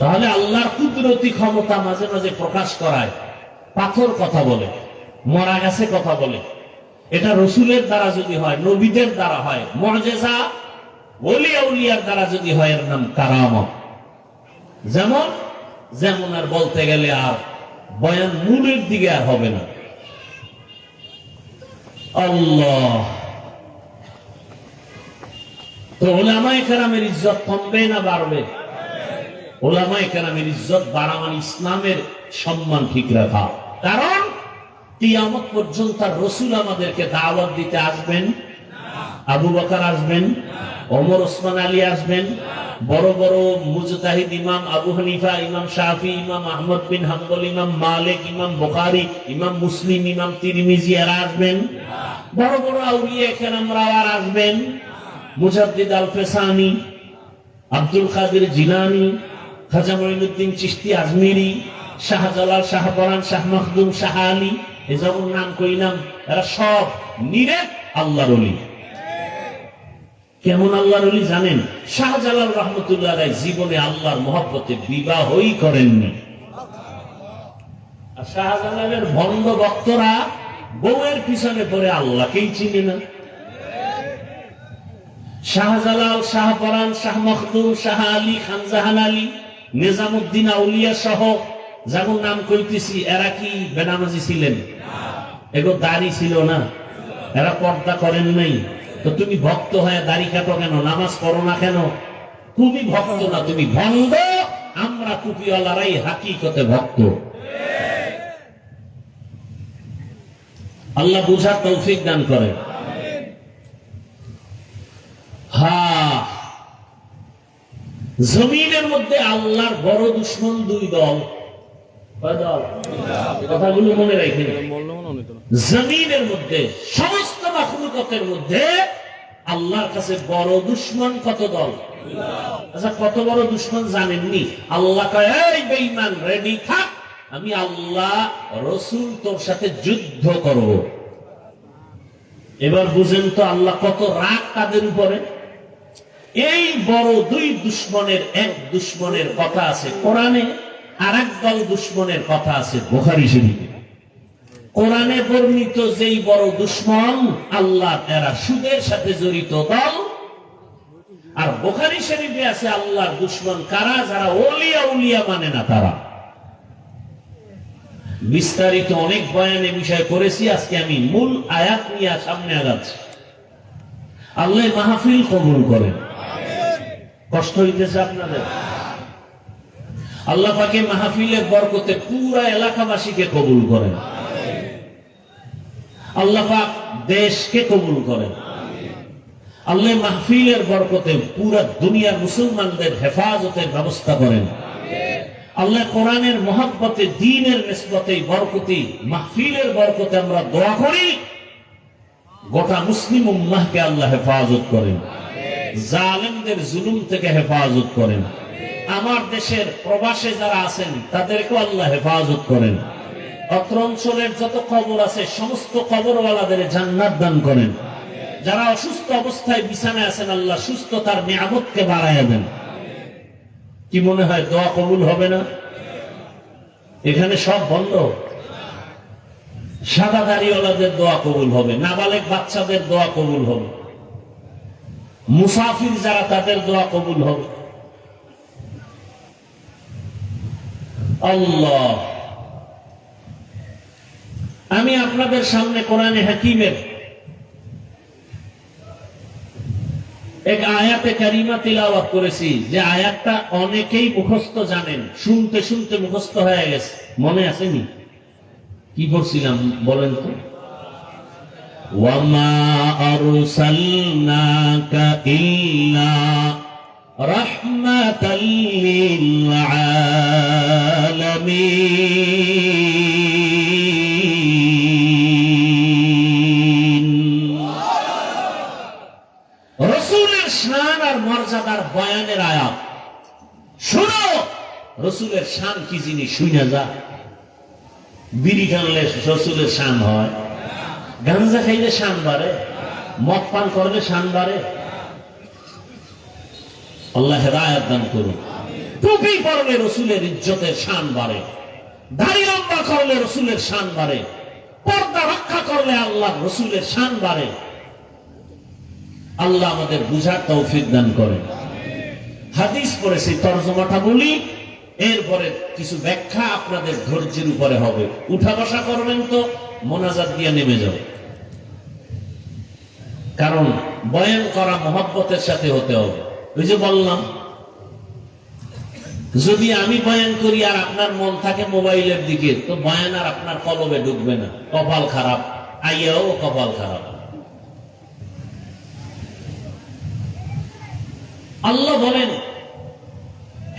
তাহলে আল্লাহর কুদরতি ক্ষমতা মাঝে মাঝে প্রকাশ করায়। পাথর কথা বলে, মরা গাছে কথা বলে। এটা রসুলের দ্বারা যদি হয়, নবীদের দ্বারা হয়, মুআজিজা ওলি আউলিয়ার দ্বারা যদি হয়, এর নাম কারামত। যেমন যেমন আর বলতে গেলে আর বয়ান মূলের দিকে আর হবে না। আল্লাহ, তো উলামায়ে কেরামের ইজ্জত কমবে না বাড়বে? উলামায়ে কেরামের ইজ্জত বাড়া মানে ইসলামের সম্মান ঠিক রাখা। কারণ কিয়ামত পর্যন্ত রাসূল আমাদেরকে দাওয়াত দিতে আসবেন, আবু বকর আসবেন, ওমর ওসমান আলী আসবেন, বড় বড় মুজতাহিদ ইমাম আবু হানিফা, ইমাম শাফি, ইমাম আহমদ বিন হাম্বল, ইমাম মালিক, ইমাম বুখারী, ইমাম মুসলিম, ইমাম তিরমিজি এরা আসবেন। বড় বড় আউলিয়া কেরামরা আসবেন, মুজাদ্দিদ আল ফেসানি, আব্দুল কাদের জিলানী, খাজা মঈনুদ্দিন চিশতি আজমিরি, শাহজালাল, শাহপরান, শাহ মখদুম, শাহ আলী, এই যেমন নাম কইলাম, এরা সব নিরেট আল্লাহর ওলি। কেমন আল্লাহর ওলি জানেন? শাহজালাল রহমতুল্লাহ আলাইহি জীবনে আল্লাহর মহব্বতে বিবাহই করেননি। আর শাহজালালের ভণ্ড ভক্তরা বউয়ের পিছনে পড়ে আল্লাহকেই চিনে না। শাহজালাল, শাহপরান, শাহ মখদুম, শাহ আলী, খানজাহান আলী, নিজামুদ্দিন আউলিয়া সহ যেমন নাম কইতেছি, এরা কি বেনামাজি ছিলেন? এগো দাড়ি ছিল না, এরা পর্দা করেন নাই। তো তুমি ভক্ত হয়ে দাড়ি কাটো কেন? নামাজ পড়ো না কেন? তুমি ভক্ত না, তুমি ভণ্ড। আমরা টুপিওয়ালারাই হাকিকতে ভক্ত। আল্লাহ বুঝার তৌফিক দান করে। জমিনের মধ্যে আল্লাহর বড় দুশ্মন দুই দল। কথাগুলো মনে রাখেন। জমিনের মধ্যে সমস্ত মাখলুকাতের মধ্যে আল্লাহর কাছে বড় দুশ্মন কত দল? আচ্ছা, কত বড় দুশ্মন জানেননি? আল্লাহ কয়, এই বেঈমান রেডি থাক, আমি আল্লাহ রসুল তোর সাথে যুদ্ধ করব। এবার বুঝেন তো আল্লাহ কত রাগ তাদের উপরে। এই বড় দুই দুশ্মনের এক দুশ্মনের কথা আছে কোরআনে, আর এক দল দুশ্মনের কথা আছে বুখারী শরীফে। কোরআনে বর্ণিত যেই বড় দুশ্মন আল্লাহ, এরা সুদের সাথে জড়িত দল। আর বুখারী শরীফে আছে আল্লাহর দুশ্মন কারা? যারা ওলিয়া উলিয়া মানে না তারা। বিস্তারিত অনেক বয়ানে বিষয় করেছি, আজকে আমি মূল আয়াত নিয়ে সামনে আগাচ্ছি। আল্লাহ মাহফিল কবুল করেন। কষ্ট হইতেছে আপনাদের? আল্লাহ পাকে মাহফিলের বরকতে পুরা এলাকাবাসীকে কবুল করেন। আল্লাহ পাক দেশকে কবুল করেন। আল্লাহ মাহফিলের বরকতে পুরা দুনিয়ার মুসলমানদের হেফাজতের ব্যবস্থা করেন। আল্লাহ কোরআনের মহব্বতে, দ্বীনের নিসবতে, বরকতি মাহফিলের বরকতে আমরা দোয়া করি, গোটা মুসলিম উম্মাহকে আল্লাহ হেফাজত করেন, জালেমদের জুলুম থেকে হেফাজত করেন। আমার দেশের প্রবাসে যারা আছেন তাদেরকেও আল্লাহ হেফাজত করেন। অত্র অঞ্চলের যত কবর আছে সমস্ত কবরওয়ালাদের জান্নাত দান করেন। যারা অসুস্থ অবস্থায় বিছানায় আছেন আল্লাহ সুস্থতার নিয়ামতকে বাড়াইয়া দেন। কি মনে হয় দোয়া কবুল হবে না? এখানে সব বন্ধ। সাদা দাড়িওয়ালাদের দোয়া কবুল হবে, নাবালেগ বাচ্চাদের দোয়া কবুল হবে, মুসাফির যারা তাদের দোয়া কবুল হবে। আল্লাহ, আমি আপনাদের সামনে কোরআনে হাকিমের এক আয়াতে কারিমা তিলাওয়াত করেছি, যে আয়াতটা অনেকেই মুখস্থ জানেন, শুনতে শুনতে মুখস্থ হয়ে গেছে। মনে আসেনি? কি বলছিলাম বলেন তো? ওয়ামা আরসালনাকা ইল্লা রাহমাতাল লিল আলামিন। রাসূলের শান আর মর্যাদার বয়ানের আয়াত শুনো। রাসূলের শান কি জিনিস শুনে যা। বিড়ি টানলে রাসূলের শান হয়? গাঁজা খাইলে শান বাড়ে? মদ পান করলে শান বাড়ে? আল্লাহ হেদায়েত দান করুন। টুপি পরলে রসুলের ইজ্জতের শান বাড়ে, দাড়ি লম্বা করলে রসুলের শান বাড়ে, পর্দা রক্ষা করলে আল্লাহ রসুলের শান বাড়ে। আল্লাহ আমাদের বুঝার তৌফিক দান করেন। হাদিস পড়েছি, তরজমাটা বলি, এরপরে কিছু ব্যাখ্যা আপনাদের ধৈর্যের উপরে হবে। উঠা বসা করবেন তো মোনাজাত দিয়ে নেমে যাবে, কারণ বয়ান করা মহব্বতের সাথে হতে হবে। ওই যে বললাম, যদি আমি বয়ান করি আর আপনার মন থাকে মোবাইলের দিকে, তো বয়ান আর আপনার কলবে ঢুকবে না। কপাল খারাপ, আইয়াও কপাল খারাপ। আল্লাহ বলেন,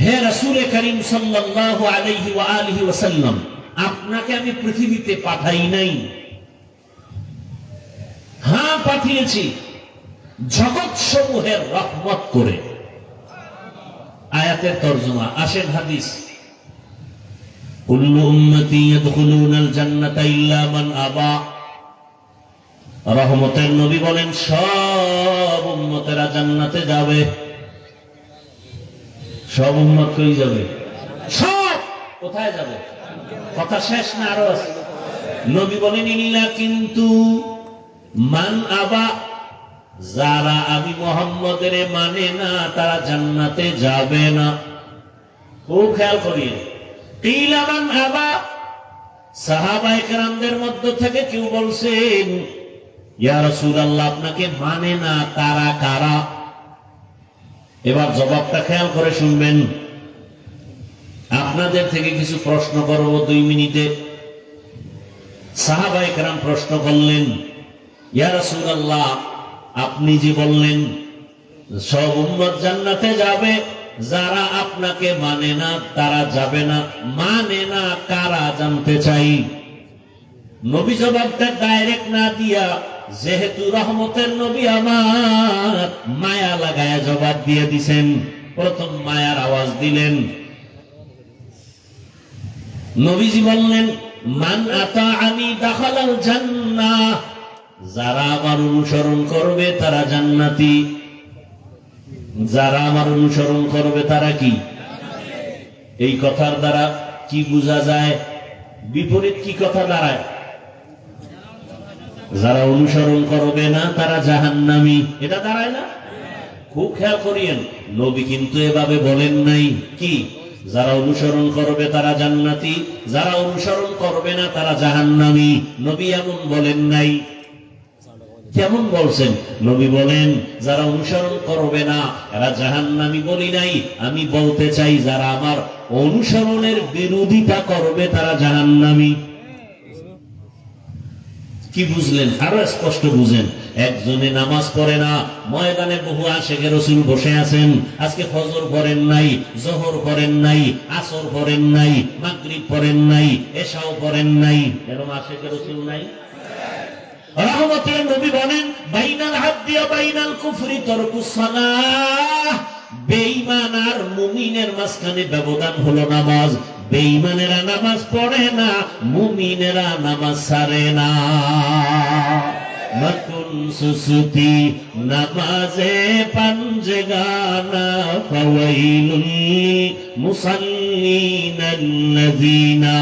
হে রাসূল করিম সাল্লাল্লাহু আলাইহি ওয়া আলিহি ওয়াসাল্লাম, আপনাকে আমি পৃথিবীতে পাঠাই নাই, হ্যাঁ পাঠিয়েছি জগৎ সমূহের রহমত করে। আয়াতের তরজমা, আসেন হাদিস। কুল্লু উম্মতি ইয়াদখুলুনাল জান্নাতা ইল্লা মান আবা। রহমতের নবী বলেন, সব উম্মতেরা জান্নাতে যাবে। সব উম্মত কই যাবে? সব কোথায় যাবে? কথা শেষ না আরো আছে? নবী বলেন, ইল্লা কিন্তু মান আবা, যারা আমি মুহাম্মদের মানে না তারা জান্নাতে যাবে না। খুব খেয়াল করিয়ে। কিলা মান আবা, সাহাবায়ে কেরামদের মধ্য থেকে কেউ বলছেন, ইয়া রাসূলুল্লাহ, আপনাকে মানে না কারা কারা? এবার জবাবটা খেয়াল করে শুনবেন। আপনাদের থেকে কিছু প্রশ্ন করব 2 মিনিটে। সাহাবায়ে কেরাম প্রশ্ন করলেন, ইয়া রাসূলুল্লাহ, আপনি যে বললেন সব উম্মত জান্নাতে যাবে, যারা আপনাকে মানে না তারা যাবে না, মানে না কারা জানতে চাই। নবী জবাবটা ডাইরেক্ট না দিয়া, যেহেতু রহমতের নবী আমার, মায়া লাগায় জবাব দিয়ে দিছেন। প্রথম মায়ার আওয়াজ দিলেন। নবীজি বললেন, মান আতাআনি দাখালাল জান্নাহ, যারা আমার অনুসরণ করবে তারা জান্নাতি। যারা আমার অনুসরণ করবে তারা কি? এই কথার দ্বারা কি বোঝা যায়? বিপরীত কি কথা দাঁড়ায়? যারা অনুসরণ করবে না তারা জাহান্নামী, এটা দাঁড়ায় না? খুব খেয়াল করিয়েন, নবী কিন্তু এভাবে বলেন নাই কি যারা অনুসরণ করবে তারা জান্নাতি, যারা অনুসরণ করবে না তারা জাহান্নামী। নবী এমন বলেন নাই। কেমন বলছেন? নবী বলেন, যারা অনুসরণ করবে না এরা জাহান্নামী বলি নাই, আমি বলতে চাই যারা আমার অনুসরণের বিরোধিতা করবে তারা জাহান্নামী। কি বুঝলেন? আরো স্পষ্ট বুঝেন। একজনে নামাজ পড়ে না, ময়দানে বহু আশেকে রাসূল বসে আছেন। আজকে ফজর পড়েন নাই, যোহর পড়েন নাই, আসর পড়েন নাই, মাগরিব পড়েন নাই, এশাও পড়েন নাই, এরকম আশেকে রাসূল নাই? রহমতের নবী বলেন, বাইনাল আবদি ওয়া বাইনাল কুফরি তারকুস সালাহ। বেঈমান আর মুমিনের মাঝখানে ব্যবধান হলো নামাজ। বেঈমানেরা নামাজ পড়ে না, মুমিনেরা নামাজ ছাড়ে না। মতুন সুসুতি নামাজে পাঞ্জগানা, ফাওয়াইলুল মুসাল্লিনাল্লাযিনা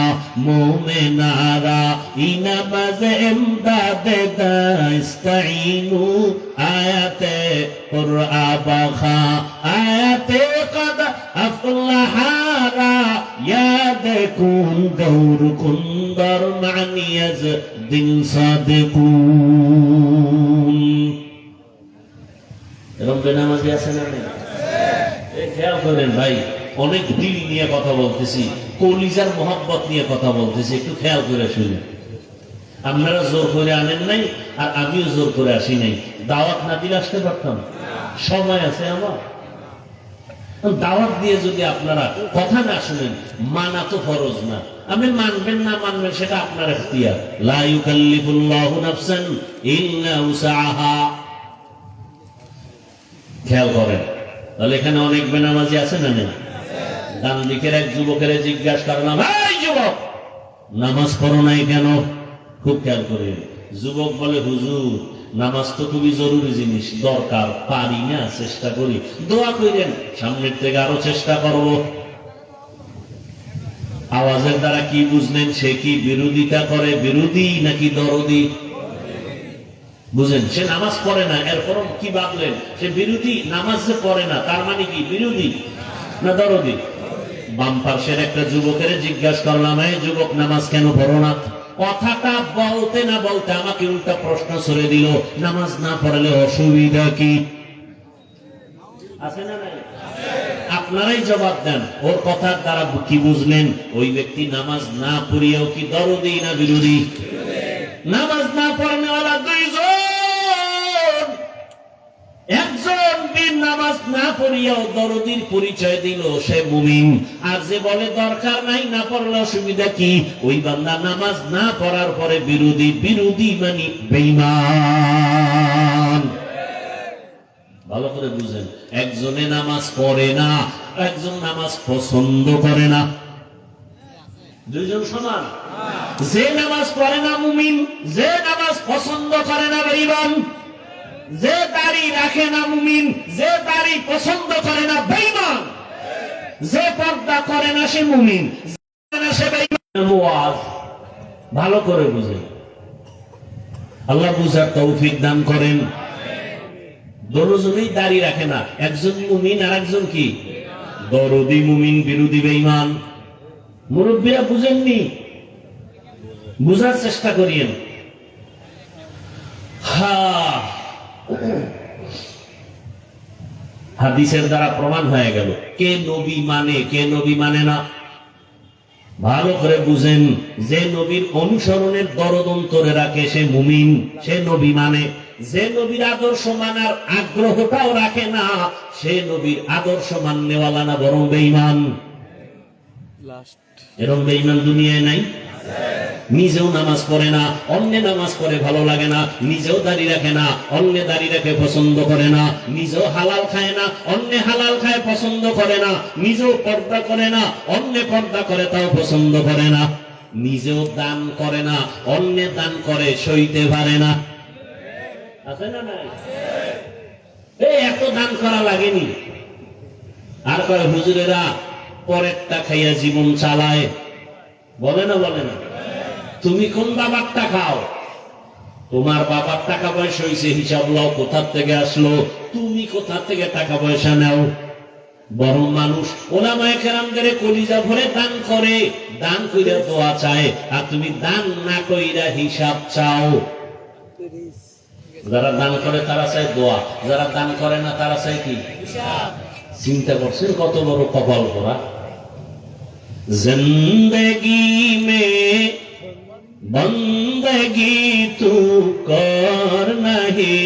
মুমিনারা ইনামাজে ইমদাদে দাস্তাইনু। আয়াতে কুরআন বাখা, আয়াতে কদ আফলাহারা, ইয়াদ কুন গৌর কুন্দর মানিয়াজ দিন সাদিকুন। এরকম বেনামাজি আছে না? খেয়াল করেন ভাই, অনেক দিল নিয়ে কথা বলতেছি, কলিজার মোহাব্বত নিয়ে কথা বলতেছি, একটু খেয়াল করে শুনেন। আপনারা জোর করে আনেন নাই, আর আমিও জোর করে আসি নাই। দাওয়াত না দিলে আসতে পারতাম? সময় আছে আমার। দাওয়াত দিয়ে যদি আপনারা কথা না শুনেন, মানা তো ফরজ না। আমি মানবেন না মানবেন সেটা আপনার ইখতিয়ার। লা ইউকাল্লিফুল্লাহু নাফসান ইল্লা উসাহা। খেয়াল করেন। তাহলে এখানে অনেক বেনামাজি আছে না? নেই? ডান দিকের এক যুবকের জিজ্ঞাসা করলাম, এই যুবক, নামাজ পড়ো নাই কেন? খুব খেয়াল করে। যুবক বলে, হুজুর, নামাজ তো খুবই জরুরি জিনিস, দরকার, পারি না, চেষ্টা করি, দোয়া করেন, সামনের থেকে আরো চেষ্টা করব। আওয়াজের দ্বারা কি বুঝলেন? সে কি বিরোধিতা করে, বিরোধী নাকি দরদি? বুঝেন, সে নামাজ পড়ে না, এরপর কি ভাবলেন? সে বিরোধী। নামাজ যে পড়ে না তার মানে কি বিরোধী না দরদি? বাম পার্শ্বের একটা যুবকের জিজ্ঞাসা করলাম, এই যুবক নামাজ কেন পড়ো না? কথাটা বলতে না বলতে আমাকে উল্টা প্রশ্ন ছড়ে দিল, নামাজ না পড়লে অসুবিধা কি আছে না নাই? আপনারাই জবাব দেন, ওর কথার দ্বারা কি বুঝলেন? ওই ব্যক্তি নামাজ না পড়িয়াও কি দরদি না বিরোধী? নামাজ না পড়নেওয়ালা দুইজন, একজন বিন নামাজ না পড়িয়াও দরদির পরিচয় দিল, সে মুমিন। আর যে বলে দরকার নাই, না পড়লে অসুবিধা কি, ওই বান্দা নামাজ না পড়ার পরে বিরোধী। বিরোধী মানে বেঈমান। ভালো করে বুঝেন, একজনে নামাজ পড়ে না, একজন নামাজ পছন্দ করে না, দুইজন সমান? যে নামাজ পড়ে না মুমিন, যে নামাজ পছন্দ করে না বেঈমান। যে দাড়ি রাখে না মুমিন, যে দাড়ি পছন্দ করে না বেঈমান। যে পর্দা করে না সে মুমিন, সে বেঈমান। ভালো করে বুঝেন, আল্লাহ বুঝার তৌফিক দান করেন। দুজনেই দাড়ি রাখে না, একজন মুমিন আর একজন কি দরদি মুমিন, বিরোধী বেঈমান। মুরব্বীরা বুঝেননি? বুঝার চেষ্টা করিয়েন। হাদিসের দ্বারা প্রমাণ হয়ে গেল কে নবী মানে, কে নবী মানে না। ভালো করে বুঝেন, যে নবীর অনুসরণের দরদ অন্তরে রাখে সে মুমিন, সে নবী মানে। যে নবীর আদর্শ মানার আগ্রহটাও রাখে না, সে নবীর আদর্শ মাননেওয়ালা না, বরং বেঈমান। এরকম বেঈমান দুনিয়ায় নাই? নিজেও নামাজ পড়ে না, অন্য নামাজ পড়ে ভালো লাগে না, নিজেও দাড়ি রাখে না, অন্য দাড়ি রাখে পছন্দ করে না, নিজেও হালাল খায় না, অন্য হালাল খায় পছন্দ করে না, নিজেও পর্দা করে না, অন্য পর্দা করে তাও পছন্দ করে না, নিজেও দান করে না, অন্য দান করে সইতে পারে না। আছে না নাই? এত দান করা লাগেনি। আর কয় হুজুরেরা পরেরটা খাইয়া জীবন চালায়, বলে না? বলে না? তুমি কোন বাবারটা খাও? তোমার বাবার টাকা পয়সা হয়েছে, হিসাব লাও কোথার থেকে আসলো, তুমি কোথা থেকে টাকা পয়সা নাও। বরং মানুষ ওলামায়ে কেরামদের কলিজা ভরে দান করে, দান কইরা দোয়া চায়, আর তুমি দান না কইরা হিসাব চাও। যারা দান করে তারা চায় দোয়া, যারা দান করে না তারা চায় কি হিসাব। চিন্তা করছেন কত বড় কপাল করা। জিন্দেগি মে বন্দগি তু কর নাহি,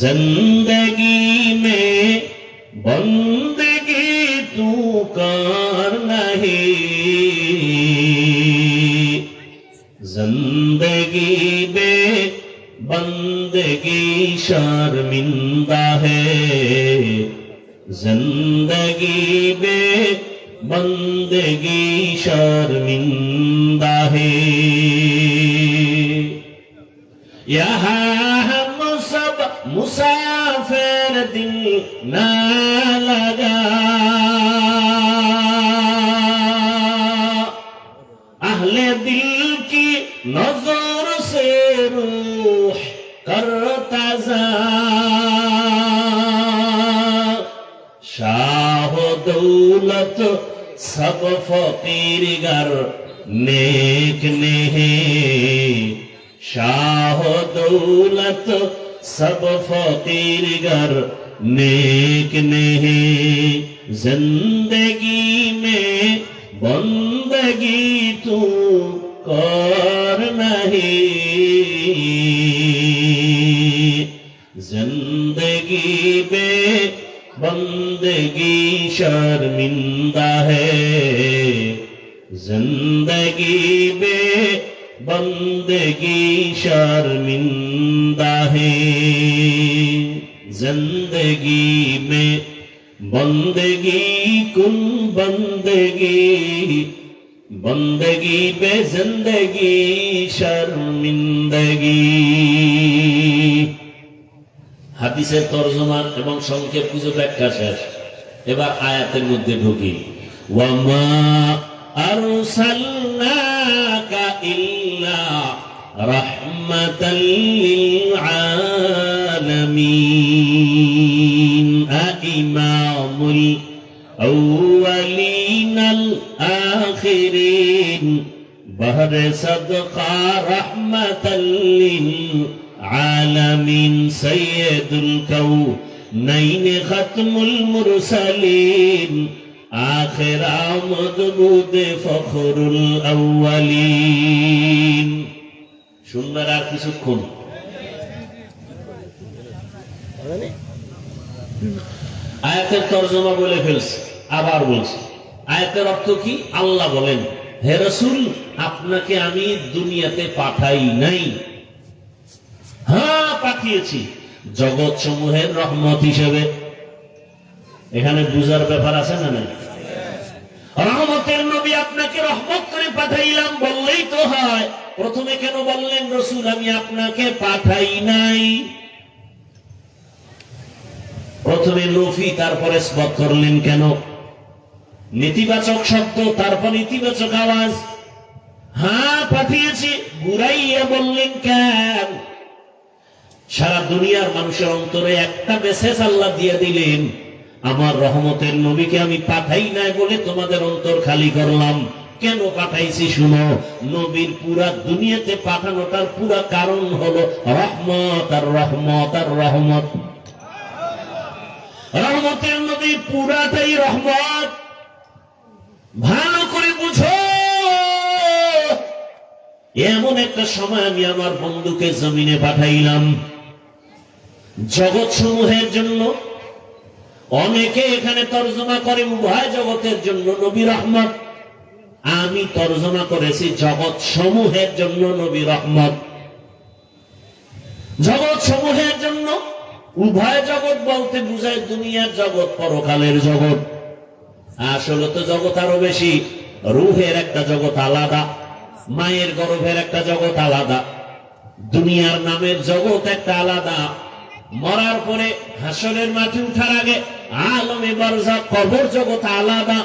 জিন্দেগি মে বন্দগি তু কর নাহি, जिंदगी बे बंदगी शर्मिंदा है, जिंदगी बे बंदगी शर्मिंदा है। यहाँ हम सब मुसाफिर दिल ना लगा, अहले दिल की नजर से रूह करता जा, शाह दौलत सब फकीर गर नेक नहीं, शाह दौलत सब फकीर गर नेक नहीं, जिंदगी में बंदगी तू कर नहीं, जिंदगी बे बंदगी शर्मिंदा है, जिंदगी बे बंदगी शर्मिंदा है, जिंदगी में बंदगी कुन बंदगी, बंदगी बे जिंदगी शर्मिंदगी। হাদিসের তরজমা এবং সংক্ষেপ কিছু ব্যাখ্যা শেষ। এবার আয়াতের মধ্যে ঢুকি, ওয়ামা আরসালনাকা ইল্লা রাহমাতাল লিল আলামিন ইমামুল আউয়ালিনাল আখিরিন বহরে সাদকা রাহমাতাল লিল আলামিন সাইয়্যিদুল কাউনাইন খাতমুল মুরসালিন আখির আমদ বুদে ফখরুল আউয়ালিন। শুনবার আর কিছুক্ষণ। আয়াতের তরজমা বলে ফেলছে, আবার বলছে আয়াতের অর্থ কি? আল্লাহ বলেন, হে রাসূল, আপনাকে আমি দুনিয়াতে পাঠাই নাই, হ্যাঁ পাঠিয়েছি জগৎ সমূহের রহমত হিসেবে। এখানে বুঝার ব্যাপার আছে না নাই? রহমতের নবী আপনাকে রহমত করে পাঠাইলাম বললেই তো হয়। প্রথমে কেন বললেন রাসূল আমি আপনাকে পাঠাই নাই? প্রথমে নফি তারপরে স্পট করলেন কেন? নেতিবাচক শব্দ তারপর ইতিবাচক আওয়াজ। হ্যাঁ পাঠিয়েছি ঘুরাইয়া বললেন কেন? সারা দুনিয়ার মানুষের অন্তরে একটা মেসেজ আল্লাহ দিয়ে দিলেন, আমার রহমতের নবীকে আমি পাঠাই নাই বলে তোমাদের অন্তর খালি করলাম। কেন পাঠাইছি শুনো, নবীর পুরা দুনিয়াতে পাঠানোটার পুরা কারণ হলো রহমত আর রহমত আর রহমত। রহমতের নবী পুরাটাই রহমত। ভালো করে বুঝো, এমন একটা সময় আমি আমার বন্ধুকে জমিনে পাঠাইলাম জগৎ সমূহের জন্য। অনেকে এখানে তর্জমা করে উভয় জগতের জন্য নবী রহমত, আমি তর্জমা করেছি জগৎ সমূহের জন্য নবী রহমত। জগৎ সমূহের জন্য উভয় জগৎ বলতে বুঝায় দুনিয়ার জগৎ, পরকালের জগৎ। আসলে তো জগৎ আরো বেশি। রুহের একটা জগৎ আলাদা, মায়ের গর্ভের একটা জগৎ আলাদা, দুনিয়ার নামের জগৎ একটা আলাদা, মরার পরে হাসরের মাঠে উঠার আগে আলমে বারজাখ কবর জগৎ আলাদা,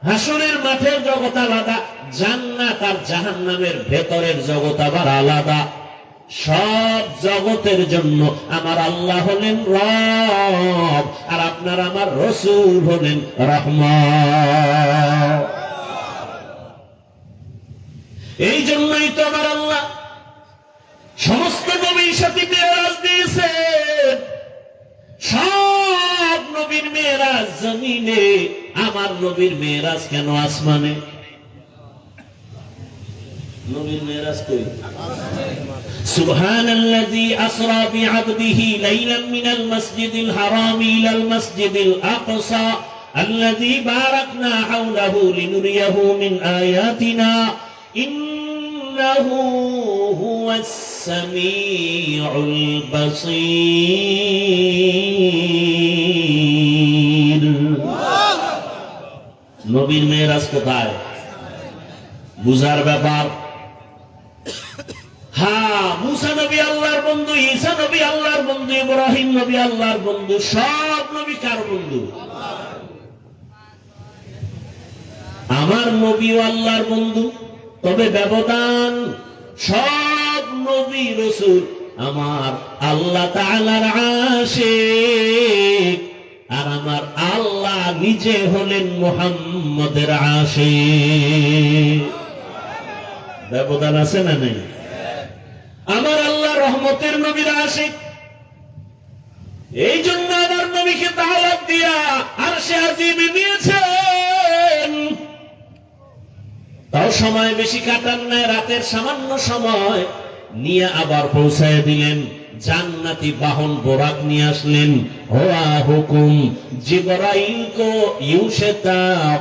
হাসরের মাঠের জগৎ আলাদা, জান্নাত আর জাহান্নামের ভেতরের জগৎ আবার আলাদা। সব জগতের জন্য আমার আল্লাহ হলেন রব, আর আপনার আমার রাসূল হলেন রহমত। এই জন্যই তো আমার আল্লাহ সমস্ত নবীর সাথে মেরাজ দিয়েছেন। সব নবীর মেরাজ জমিনে, আমার নবীর মেরাজ কেন আসমানে? নবীর মেরাজ কই? সুবহানাল্লাযী আসরা বিআবদিহি লাইলাম মিনাল মাসজিদিল হারামি ইলাল মাসজিদিল আকসা আল্লাযী বারাকনা হাওলাহু লিনুরিয়াহু মিন আয়াতিনা ইন্নাহু হুয়াস সামিউল বাসীর। নবীর মেরাজ কোথায়? বুঝার ব্যাপার। হ্যাঁ, মুসা নবী আল্লাহর বন্ধু, ঈসা নবী আল্লাহর বন্ধু, ইব্রাহিম নবী আল্লাহর বন্ধু। সব নবী কার বন্ধু? আমার নবীও আল্লাহর বন্ধু, তবে ব্যবধান। সব নবী রাসূল আমার আল্লাহ তাআলার আশিক, আর আমার আল্লাহ নিজে হলেন মুহাম্মদের আশিক। ব্যবধান আছে না নেই? আমার আল্লাহ রহমতের নবীর আশিক। এই জন্য আমার নবীকে দাওয়াত দিয়া আরশে আজিমে নিয়েছেন। তাও সময় বেশি কাটান না, রাতের সামান্য সময় নিয়ে আবার পৌঁছায় দিলেন। জান্নাতি বাহন বোরাক নিয়ে আসলেন। হোয়া হুকুম জিবরাইল কো यूं से ताब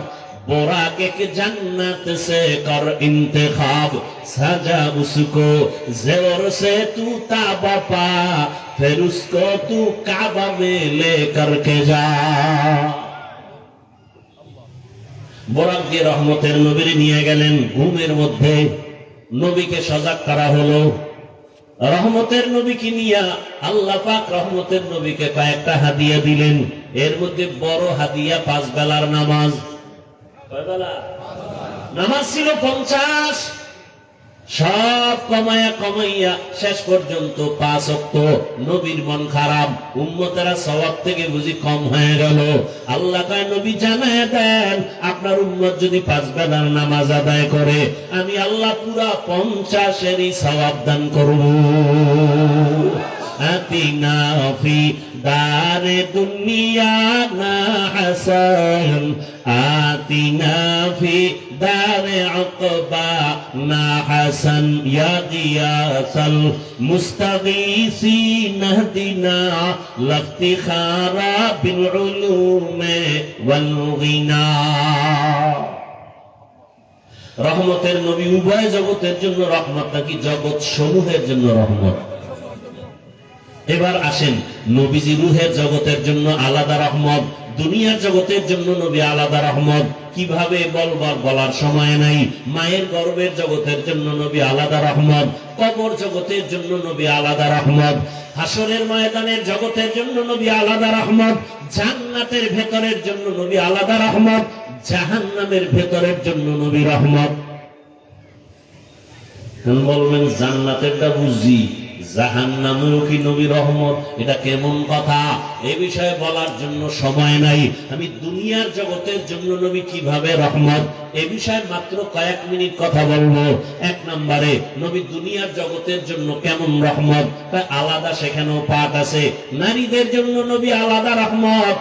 बोराक एक जन्नत से कर इंतखाब सजा उसको ज़ेवर से तू ताबा पा फिर उसको तू काबा में लेकर के जा। বোরাক দিয়ে রহমতের নবীর নিয়ে গেলেন। ঘুমের মধ্যে নবীকে সজাগ করা হলো। রহমতের নবীকে নিয়ে আল্লাহ পাক রহমতের নবীকে কয়েকটা হাদিয়া দিলেন। এর মধ্যে বড় হাদিয়া 5 বেলার নামাজ। কয় বেলা নামাজ ছিল? 50। সব কমাইয়া শেষ পর্যন্ত 5 ওয়াক্ত। নবীর মন খারাপ, উম্মতেরা সওয়াব থেকে বুঝি কম হয়ে গেল। আল্লাহ কয়, নবী জানায় দেন, আপনার উম্মত যদি 5 বেলার নামাজ আদায় করে, আমি আল্লাহ পুরা 50-এরই সওয়াব দান করব। আতিনা ফি দারে দুনিয়া না হাসান, আতিনা ফি দারে উকবা না হাসান, ইয়া গিয়াসাল মুস্তাগীসিন ইহদিনা লাফতিখারা বিল উলুমে ওয়াল গিনা। রহমতের নবী উভয় জগতের জন্য রহমত, নাকি জগৎ সমূহের জন্য রহমত? এবার আসেন, নবীজি রুহের জগতের জন্য আলাদা রহমত, দুনিয়ার জগতের জন্য নবী আলাদা রহমত। কিভাবে বলার সময় নাই। মায়ের গর্ভের জগতের জন্য নবী আলাদা রহমত, কবর জগতের জন্য নবী আলাদা রহমত, হাসরের ময়দানের জগতের জন্য নবী আলাদা রহমত, জান্নাতের ভেতরের জন্য নবী আলাদা রহমত, জাহান্নামের ভেতরের জন্য নবী রহমত। বলবেন জান্নাতেরটা বুঝি, জাহান্নামেও কি নবী রহমত? এটা কেমন কথা? এ বিষয়ে বলার জন্য সময় নাই। আমি দুনিয়ার জগতের জন্য নবী কিভাবে রহমত, এ বিষয়ে মাত্র কয়েক মিনিট কথা বলবো। 1 নম্বরে, নবী দুনিয়ার জগতের জন্য কেমন রহমত, তাই আলাদা সেখানেও পাঠ আছে। নারীদের জন্য নবী আলাদা রহমত,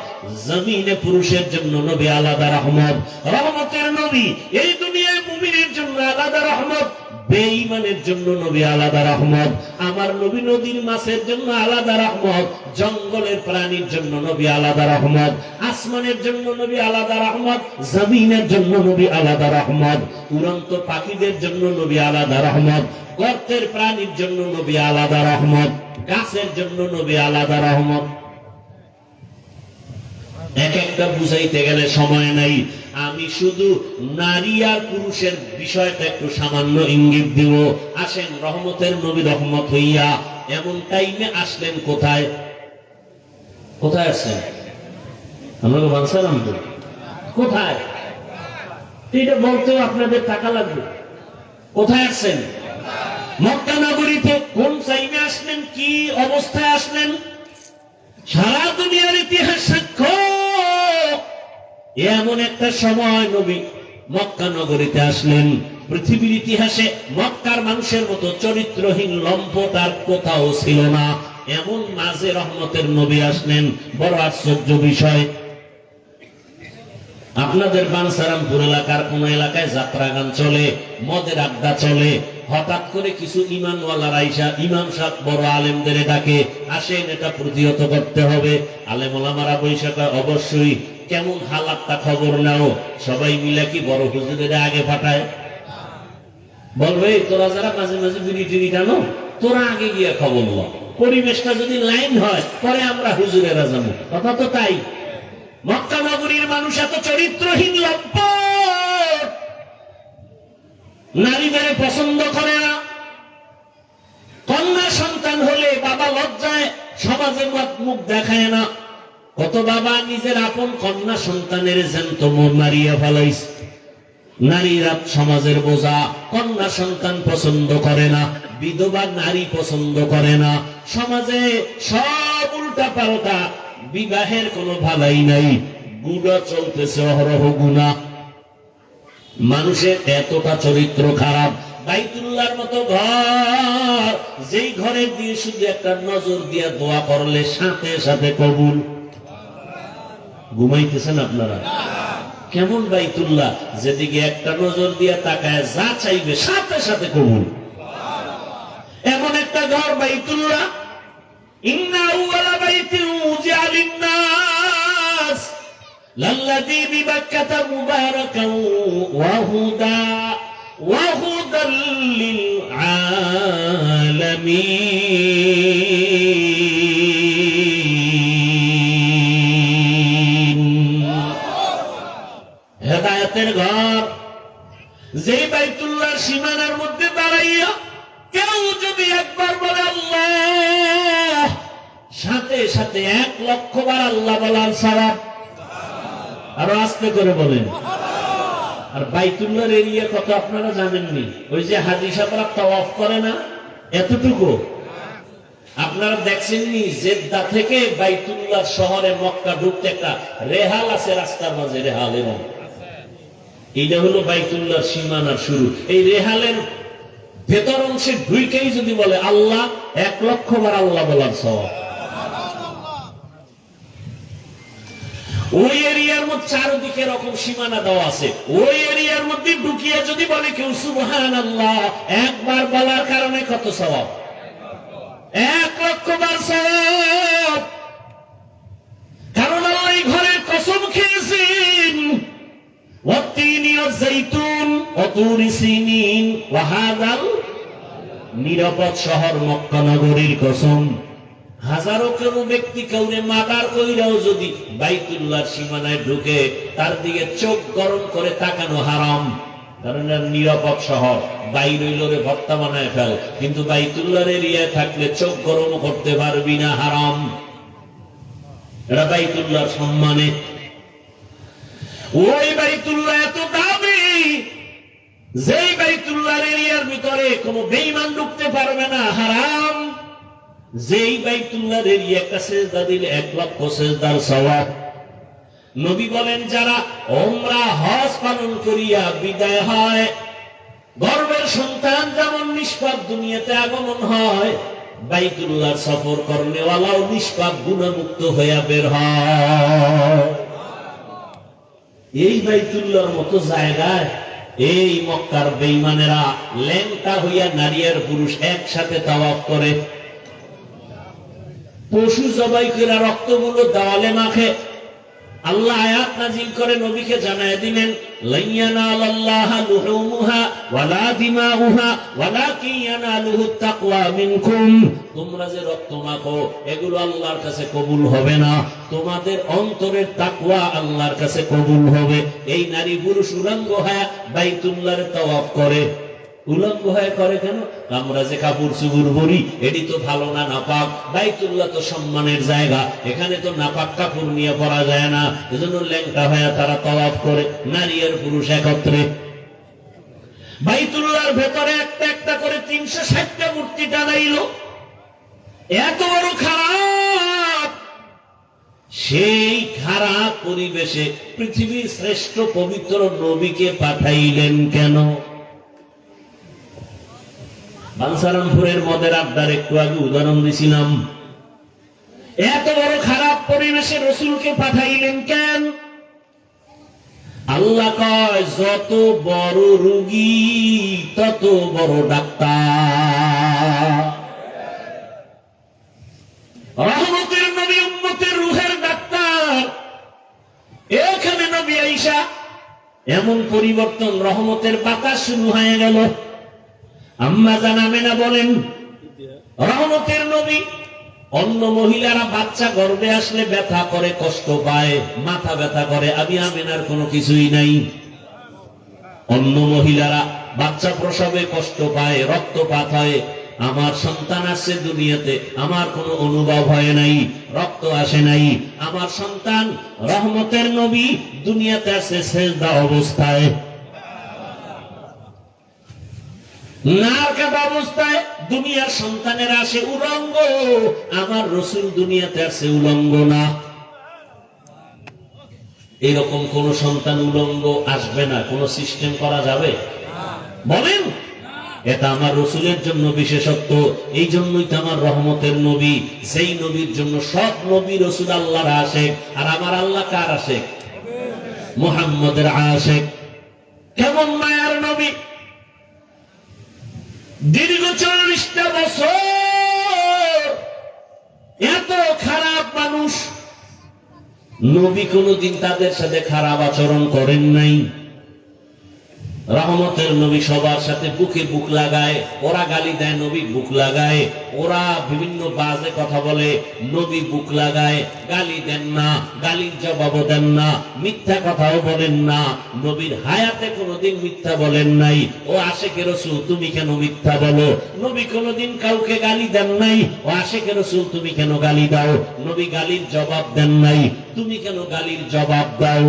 জমিনে পুরুষের জন্য নবী আলাদা রহমত। রহমতের নবী এই দুনিয়ায় মুমিনের জন্য আলাদা রহমত, বেঈমানের জন্য নবী আলাদা রহমত। আমার নবী নদীর মাছের জন্য আলাদা রহমত, জঙ্গলের প্রাণীর জন্য নবী আলাদা রহমত, আসমানের জন্য নবী আলাদা রহমত, জমিনের জন্য নবী আলাদা রহমত, উড়ন্ত পাখিদের জন্য নবী আলাদা রহমত, গর্তের প্রাণীর জন্য নবী আলাদা রহমত, গাছের জন্য নবী আলাদা রহমত। এক একটা বুঝাইতে গেলে সময় নাই। আমি শুধু নারী আর পুরুষের বিষয়টা একটু সামান্য ইঙ্গিত দিব। আসেন, রহমতের নবী রহমত হইয়া এমন টাইমে আসলেন কোথায়? কোথায় আসছেন? আমরা বানসালাম তো কোথায়? এটা বলতেও আপনাদের টাকা লাগবে। কোথায় আসছেন? মক্কা নগরীতে। কোন টাইমে আসলেন? কি অবস্থায় আসলেন? সারা দুনিয়ার ইতিহাস সাক্ষ্য, এমন একটা সময় নবী মক্কা নগরীতে আসলেন। পৃথিবীর ইতিহাসে মক্কার মানুষের মতো চরিত্রহীন লম্পট আর কোথাও ছিল না। এমন মাঝে রহমতের নবী আসলেন, বড় আশ্চর্য বিষয়। আপনাদের বানসারামপুর এলাকার কোন এলাকায় যাত্রা গান চলে, মদের আড্ডা চলে, হঠাৎ করে কিছু ইমানওয়ালার আইসা ইমাম সাহেব বড় আলেমদের ডাকে, আসেন এটা প্রতিহত করতে হবে। আলেম ওলামারা বৈশাখা অবশ্যই কেমন হালাতটা খবর নাও। সবাই মিলে কি বড় হুজুরের আগে পাঠায়? বলবে তোরা যারা মাঝে মাঝে বিড়ি টিড়ি টানো, তোরা আগে গিয়ে খবর ল। পরিবেশটা যদি লাইন হয়, পরে আমরা হুজুরেরা যাবো। কথা তো তাই। মক্কা নগরীর মানুষ এত চরিত্রহীন লম্পট, নারীদের পছন্দ করে না। কন্যা সন্তান হলে বাবা লজ্জায় সমাজের মুখ দেখায় না। কত বাবা নিজের আপন কন্যা সন্তানের জ্যান্ত মারিয়া ফেলাইছে। নারীরা সমাজের বোঝা, কন্যা সন্তান পছন্দ করে না, বিধবা নারী পছন্দ করে না। সমাজে সব উল্টা পাল্টা, বিবাহের কোনো ভালাই নাই, গুণা চলতেছে অহরহ গুণা। মানুষের এতটা চরিত্র খারাপ। বাইতুল্লাহর মতো ঘর, যেই ঘরের দিয়ে শুধু একটা নজর দিয়ে দোয়া করলে সাথে সাথে কবুল। ঘুমাইতেছেন আপনারা? কেমন বাইতুল্লাহ, যেদিকে একটা নজর দিয়ে তাকায় যা চাইবে সাথে সাথে কবুল। এমন একটা ঘর বাইতুল্লাহ। ইন্না আউওয়ালা বাইতিন উযিআ লিন-নাস লাল্লাযী বিবাক্কাতা মুবারাকান ওয়া হুদাল লিল আলামিন। হেদায়েতের ঘর, যে বাইতুল্লাহর সীমানার মধ্যে দাঁড়াইয়া কেউ যদি একবার বলে আল্লাহ, সাথে সাথে 1,00,000 বার আল্লাহ বলার সওয়াব। আরো আস্তে করে বলেন। আর বাইতুল্লাহর এরিয়া কত আপনারা জানেননি? ওই যে হাজী সাহেবরা তাওয়াফ করে না, এতটুকু। আপনারা দেখছেননি জেদ্দা থেকে বাইতুল্লাহ শহরে মক্কা ঢুকতে একটা রেহাল আছে রাস্তার মাঝে, রেহাল, এবং এইটা হলো বাইতুল্লাহর সীমানার শুরু। এই রেহালের ভেতর অংশে ঢুকেই যদি বলে আল্লাহ, 1,00,000 বার আল্লাহ বলার সওয়াব। ওই এরিয়ার মধ্যে চারদিকে এরকম সীমানা দেওয়া আছে, ওই এরিয়ার মধ্যে ঢুকিয়ে যদি বলে কেউ সুবহানাল্লাহ, একবার বলার কারণে কত সওয়াব? 1,00,000 বার সওয়াব। কারণ আল্লাহ এই ঘরের কসম খেয়েছেন, ওয়াত্তিনি ওয়াজ্জাইতুন ওয়া তুরি সিনিন ওয়া হাযাল, নিরাপদ শহর মক্কা নগরীর কসম। হাজারো কোনো ব্যক্তি কাউরে মার্ডার কইরাও যদি বাইতুল্লাহর সীমানায় ঢুকে, তার দিকে চোখ গরম করে তাকানো হারাম। কারণ নিরাপদ শহর, বাইরে রে ভর্তা বানায় ফেল, কিন্তু বাইতুল্লাহর এরিয়ায় থাকলে চোখ গরম করতে পারবি না, হারাম। এটা বাইতুল্লাহর সম্মানে। ওই বাইতুল্লাহ এত দামি, যেই বাইতুল্লাহর এরিয়ার ভিতরে কোনো বেঈমান ঢুকতে পারবে না, হারাম। যেই বাইতুল্লাহর এরিয়া একটা সেজদা দিলে 1,00,000 সেজদার সওয়াব। নবী বলেন, যারা উমরা হজ পালন করিয়া বিদায় হয়, গর্ভের সন্তান যেমন নিষ্পাপ দুনিয়াতে আগমন হয়, বাইতুল্লাহর সফর করনেওয়ালাও নিষ্পাপ গুনাহমুক্ত হইয়া বের হয়। এই বাইতুল্লাহর মতো জায়গায় এই মক্কার বেঈমানেরা ল্যাংটা হইয়া নারী আর পুরুষ একসাথে তাওয়াফ করে, পশু জবাই করে রক্তগুলো দেওয়ালে মাখে। আল্লাহ আয়াত নাযিল করে নবীকে জানায় দিলেন, লান ইয়ানালাল্লাহা লুহুমুহা ওয়ালা দিমাউহা ওয়ালাকিন ইয়ানালুহুত তাকওয়া মিনকুম। তোমরা যে রক্ত মাখো, এগুলো আল্লাহর কাছে কবুল হবে না, তোমাদের অন্তরের তাকওয়া আল্লাহর কাছে কবুল হবে। এই নারী পুরুষ উলঙ্গ হয়ে বাইতুল্লাহর তাওয়াফ করে। উলঙ্গ হয়ে করে কেন? আমরা যে কাপড় চুপড় পরি, এটি তো ভালো না, নাপাক। বাইতুল্লাহ তো সম্মানের জায়গা, এখানে তো নাপাক কাপড় নিয়ে পরা যায় না, এজন্য ল্যাংটা হয়ে তারা তাওয়াফ করে, নারী আর পুরুষ একত্রে। বাইতুল্লাহর ভেতরে একটা একটা করে 360টা মূর্তি টানাইল। এত বড় খারাপ, সেই খারাপ পরিবেশে পৃথিবীর শ্রেষ্ঠ পবিত্র নবীকে পাঠাইলেন কেন? বাঞ্ছারামপুরের মদের আড্ডার একটু আগে উদাহরণ দিছিলাম। এত বড় খারাপ পরিবেশে রসুলকে পাঠাইলেন কেন? আল্লাহ কয়, যত বড় রোগী তত বড় ডাক্তার। রহমতের নবী উম্মতের রূহের ডাক্তার। এখানে নবী আয়েশা এমন পরিবর্তন, রহমতের বাতাস শুরু হয়ে গেল। আম্মা জান আমেনা বলেন, রহমতের নবী, অন্য মহিলারা বাচ্চা গর্ভে আসলে ব্যথা করে, কষ্ট পায়, মাথা ব্যথা করে, আমি আমেনার কোনো কিছুই নাই। অন্য মহিলারা বাচ্চা প্রসবে কষ্ট পায়, রক্তপাত হয়, আমার সন্তান আসছে দুনিয়াতে, আমার কোনো অনুভব হয় নাই, রক্ত আসে নাই। আমার সন্তান রহমতের নবী দুনিয়াতে আসছে সেজদা অবস্থায়, নারকাটা অবস্থায়। দুনিয়ার সন্তানের আসে উলঙ্গ, আমার রসুল দুনিয়াতে আসে উলঙ্গ না। এরকম কোন সন্তান উলঙ্গ আসবে না, কোন সিস্টেম করা যাবে? বলেন, এটা আমার রসুলের জন্য বিশেষত্ব। এই জন্যই তো আমার রহমতের নবী, সেই নবীর জন্য সব নবী রসুল আল্লাহর আশেক। আর আমার আল্লাহ কার আশেক? মুহাম্মদের আশেক। কেমন মায়ার নবী! দীর্ঘ 40টা বছর এত খারাপ মানুষ, নবী কোনদিন তাদের সাথে খারাপ আচরণ করেন নাই। রহমতের নবী সবার সাথে বুকে বুক লাগায়, ওরা গালি দেয় নবী বুক লাগায়, ওরা বিভিন্ন বাজে কথা বলে নবী বুক লাগায়, গালি দেন না, গালির জবাবও দেন না, মিথ্যা কথাও বলেন না। নবীর হায়াতে কোনোদিন মিথ্যা বলেন নাই। ও আশিকে রাসূল তুমি কেন মিথ্যা বলো? নবী কোনোদিন কাউকে গালি দেন নাই। ও আশিকে রাসূল তুমি কেন গালি দাও? নবী গালির জবাব দেন নাই। তুমি কেন গালির জবাব দাও?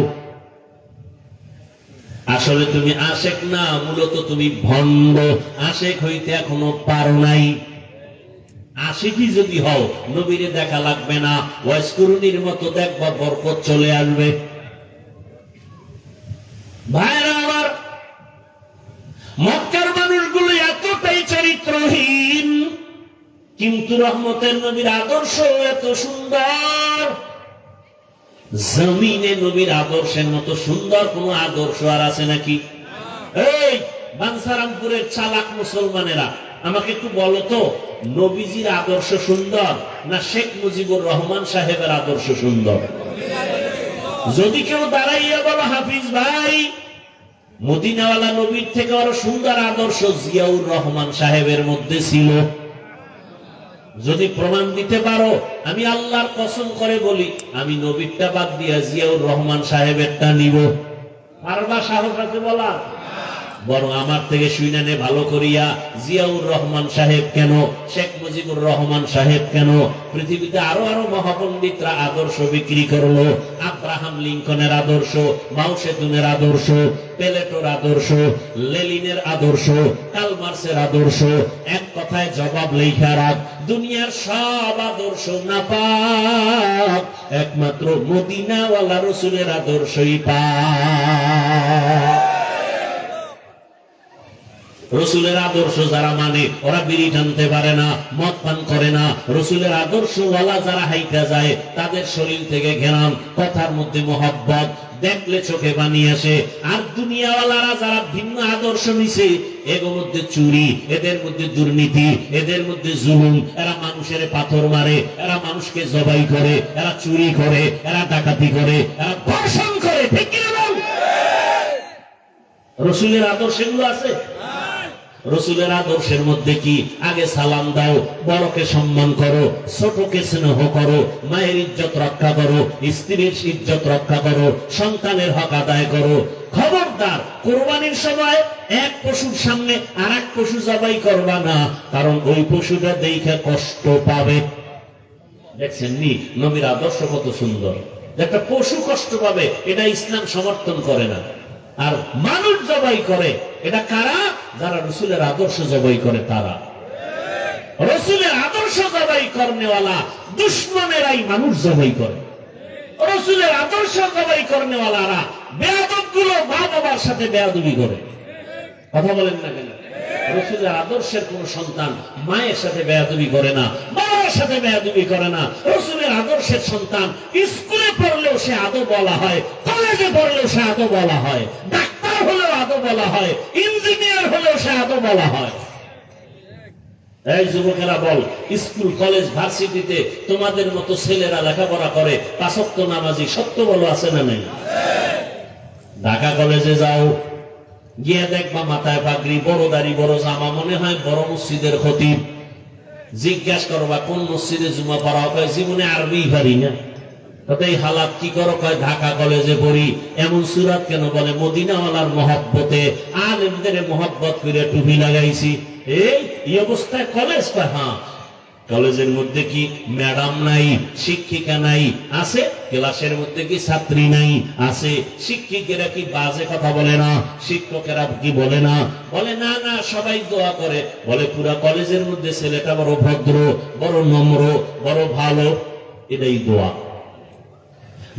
আসলে তুমি আশেক না, মূলত তুমি ভণ্ড। আশেক হইতে এখনো পারো নাই। আশিকই যদি হও নবীরে দেখা লাগবে না, ওয়াইসকুরুনির মতো দেখবা বরকত চলে আসবে। ভাইরা আমার, মক্কার মানুষগুলো এতটাই চরিত্রহীন, কিন্তু রহমতের নবীর আদর্শ এত সুন্দর। জমিনে নবীর আদর্শের মতো সুন্দর কোন আদর্শ আর আছে নাকি? এই বাঞ্ছারামপুরের চালাক মুসলমানেরা আমাকে একটু বলো তো, নবীজির আদর্শ সুন্দর না শেখ মুজিবুর রহমান সাহেবের আদর্শ সুন্দর? যদি কেউ দাঁড়াইয়া বলো হাফিজ ভাই, মদিনাওয়ালা নবীর থেকে আরো সুন্দর আদর্শ জিয়াউর রহমান সাহেবের মধ্যে ছিল, যদি প্রমাণ দিতে পারো, আমি আল্লাহর কসম করে বলি আমি নবীরটা বাদ দিয়া জিয়াউর রহমান সাহেবেরটা নিব। পারবা? সাহস আছে বলা? বরং আমার থেকে শুনে নে ভালো করিয়া, জিয়াউর রহমান সাহেব কেন, শেখ মুজিবুর রহমান সাহেব কেন? পৃথিবীতে আরো আরো মহাপণ্ডিতরা আদর্শ বিক্রি করলো। আব্রাহাম লিঙ্কনের আদর্শ, মাও সেতুনের আদর্শ, পেলেটোর আদর্শ, লেলিনের আদর্শ, কালমার্সের আদর্শ। এক কথায় জবাব লেখা রাখ, দুনিয়ার সব আদর্শ নাপাক, একমাত্র মদিনাওয়ালা রসুলের আদর্শই পাক। রসুলের আদর্শ যারা মানে ওরা বিড়ি টানতে পারে না, মদ পান করে না। রসুলের আদর্শওয়ালা যারা হাইটা যায় তাদের শরীর থেকে ঘেরান, কথার মধ্যে মহব্বত, দেখলে চোখে পানি আসে। আর দুনিয়াওয়ালারা যারা ভিন্ন আদর্শ নিছে, এর মধ্যে চুরি, এদের মধ্যে দুর্নীতি, এদের মধ্যে জুলুম, এরা মানুষের পাথর মারে, এরা মানুষকে জবাই করে, এরা চুরি করে, এরা ডাকাতি করে, এরা ধর্ষণ করে। ঠিক কি না? রসুলের আদর্শ এগুলো আছে? রসুলের আদর্শের মধ্যে কি? আগে সালাম দাও, বড়কে সম্মান করো, ছোটকে স্নেহ করো, মায়ের ইজ্জত রক্ষা করো, স্ত্রীর ইজ্জত রক্ষা করো, সন্তানের হক আদায় করো। খবরদার কোরবানির সময় এক পশুর সামনে আর এক পশু জবাই করবা না, কারণ ওই পশুটা দেখে কষ্ট পাবে। দেখছেন নি নবীর আদর্শ কত সুন্দর? একটা পশু কষ্ট পাবে, এটা ইসলাম সমর্থন করে না। আর মানুষ জবাই করে, এটা কারা? যারা রসুলের আদর্শ জবাই করে তারা। রসুলের আদর্শ জবাই করনেওয়ালা দুশ্মনেরাই মানুষ জবাই করে। রসুলের আদর্শ জবাই করনেওয়ালারা বেয়াদব গুলো মা বাবার সাথে বেয়াদবি করে। কথা বলেন না কেন? রসুলের আদর্শের কোন সন্তান মায়ের সাথে বেয়াদবি করে না, বাবার সাথে বেয়াদবি করে না। রসুলের আদর্শের সন্তান স্কুলে পড়লেও সে আদব বলা হয়, কলেজে পড়লেও সে আদব বলা হয়, ডাক্তার হলেও আদব বলা হয়, ইঞ্জিনিয়ার হলেও সে আদব বলা হয়। এই যুবকেরা বল, স্কুল কলেজ ভার্সিটিতে তোমাদের মতো ছেলেরা লেখাপড়া করে, পাঁচ ওয়াক্ত নামাজি, সত্য বলো আছে না নেই? ঢাকা কলেজে যাও, গিয়ে দেখবা মাথায় পাগড়ি, বড় দাড়ি, বড় জামা, মনে হয় বড় মসজিদের খতিব। জিজ্ঞাসা করবা কোন মসজিদে জুমা পড়া? কয় জীবনে আরবি পারি না। এই হালাত কি করো? কয় ঢাকা কলেজে পড়ি। এমন সুরাত কেন? বলে মদিনাওয়ালার মহব্বতে, আলেমদের মহব্বত করে টুপি লাগাইছি। এই অবস্থায় কলেজ? কয় হ্যাঁ। কলেজের মধ্যে কি ম্যাডাম নাই, শিক্ষিকা নাই? আছে। ক্লাসের মধ্যে কি ছাত্রী নাই? আছে। শিক্ষিকেরা কি বাজে কথা বলে না? শিক্ষকেরা কি বলে না? বলে না না, সবাই দোয়া করে। বলে পুরা কলেজের মধ্যে ছেলেটা বড় ভদ্র, বড় নম্র, বড় ভালো, এটাই দোয়া।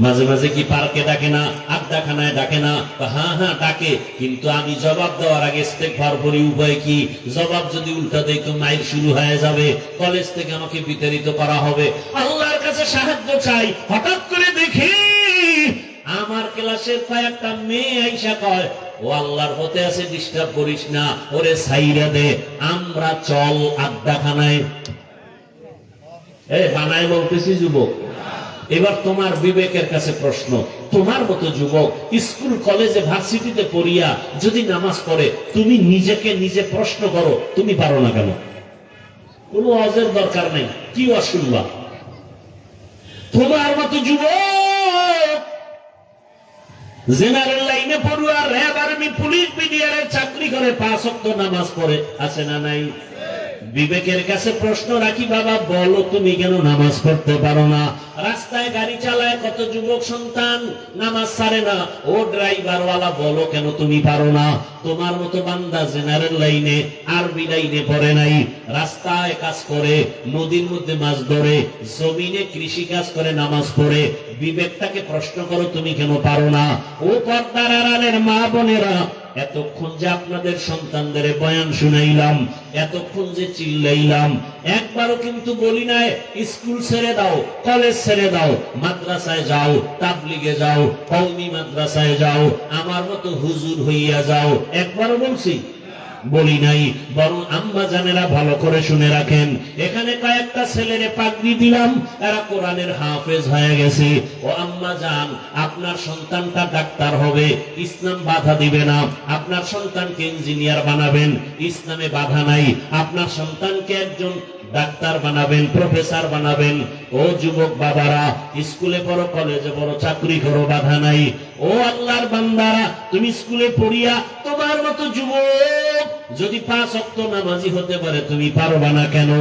মাঝে মাঝে কি পার্কে ডাকে না, আড্ডাখানায় ডাকে না? হ্যাঁ হ্যাঁ ডাকে, কিন্তু আমি জবাব দেওয়ার আগে ইস্তেগফার করি। উপায় কি? জবাব যদি উল্টা দেই তো মাইল শুরু হয়ে যাবে, কলেজ থেকে আমাকে বিতাড়িত করা হবে। আল্লাহর কাছে সাহায্য চাই। হঠাৎ করে দেখি আমার ক্লাসের কয়েকটা মেয়ে আইসা কয়, ও আল্লাহর পথে আছে, ডিস্টার্ব করিস না, ওরে ছাইরা দে, আমরা চল আড্ডাখানায়। বানায় বলতেছি যুবক, এবার তোমার বিবেকের কাছে প্রশ্ন, তোমার মতো যুবক স্কুল কলেজে ভার্সিটিতে পড়িয়া যদি নামাজ পড়ে, তুমি নিজেকে নিজে প্রশ্ন করো, তুমি পারো না কেন? কোনো অজের দরকার নেই, কি অশুনবা? তোমার মতো যুবক জেনারেল লাইনে পড়ুয়া, র্যাব, আর্মি, পুলিশ, বিডিআর চাকরি করে, 5 ওয়াক্ত নামাজ পড়ে, আছে না নাই? বিবেকের কাছে প্রশ্ন রাখি, বাবা বলো তুমি কেন নামাজ পড়তে পারো না? রাস্তায় গাড়ি চালায় কত যুবক সন্তান নামাজ ছাড়ে না, ও ড্রাইভারওয়ালা বলো কেন তুমি পারো না? তোমার মতো বান্দা জেনারেল লাইনে, আরবি লাইনে পড়ে নাই, রাস্তায় কাজ করে, নদীর মধ্যে মাছ ধরে, জমিনে কৃষি কাজ করে, নামাজ পড়ে, বিবেকটাকে প্রশ্ন করো তুমি কেন পারো না? ও পর্দার আড়ালের মা বোনেরা, এতক্ষণ যে আপনাদের সন্তানদের বয়ান শুনাইলাম, এতক্ষণ যে চিল্লাইলাম, একবারও কিন্তু বলি নাই স্কুল ছেড়ে দাও, কলেজ ছেড়ে দাও, মাদ্রাসায় যাও, তাবলিগে যাও, কওমি মাদ্রাসায় যাও, আমার মতো হুজুর হইয়া যাও, একবারও বলছি? বলি নাই। বরং আম্মা জানেরা ভালো করে শুনে রাখেন, এখানে কয়েকটা ছেলেরে পাগড়ি দিলাম, এরা কোরআনের হাফেজ হয়ে গেছে। ও আম্মা জান, আপনার সন্তানটা ডাক্তার হবে, ইসলাম বাধা দিবে না। আপনার সন্তানকে ইঞ্জিনিয়ার বানাবেন, ইসলামে বাধা নাই। আপনার সন্তানকে একজন ডাক্তার বানাবেন, প্রফেসর বানাবেন। ও যুবক বাবারা, স্কুলে পড়ো, কলেজে পড়ো, চাকরি করো, বাধা নাই। ও আল্লাহর বান্দারা, তুমি স্কুলে পড়িয়া তোমার মতো যুবক যদি 5 ওয়াক্ত নামাজি হতে পারে, তুমি পারবা না কেন?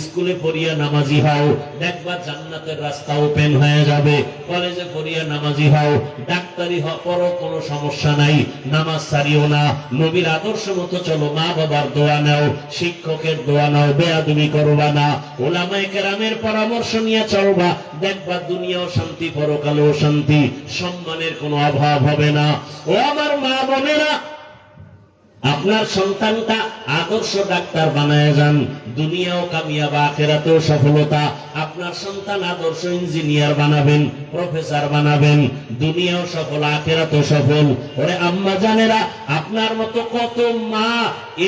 স্কুলে পড়িয়া নামাজি হও, দেখবা জান্নাতের রাস্তা ওপেন হয়ে যাবে। কলেজে পড়িয়া নামাজি হও, ডাক্তারি পড়ো, কোনো সমস্যা নাই, নামাজ ছাড়িও না। নবীর আদর্শ মতো চলো, মা বাবার দোয়া নাও, শিক্ষকের দোয়া নাও, বেয়াদবি করবা না, ওলামায়ে কেরামের পরামর্শ নিয়ে চলবা, দেখবা দুনিয়াও শান্তি, পরকালেও শান্তি, সম্মানের কোনো অভাব হবে না। ও আমার মা বোনেরা, আপনার সন্তানটা আদর্শ ডাক্তার বানায় যান, দুনিয়াও কামিয়াব, আখিরাতেও সফলতা। আপনার সন্তান আদর্শ ইঞ্জিনিয়ার বানাবেন, প্রফেসর বানাবেন, দুনিয়াও সফল, আখিরাতেও সফল। ওরে আম্মা জানেরা, আপনার মতো কত মা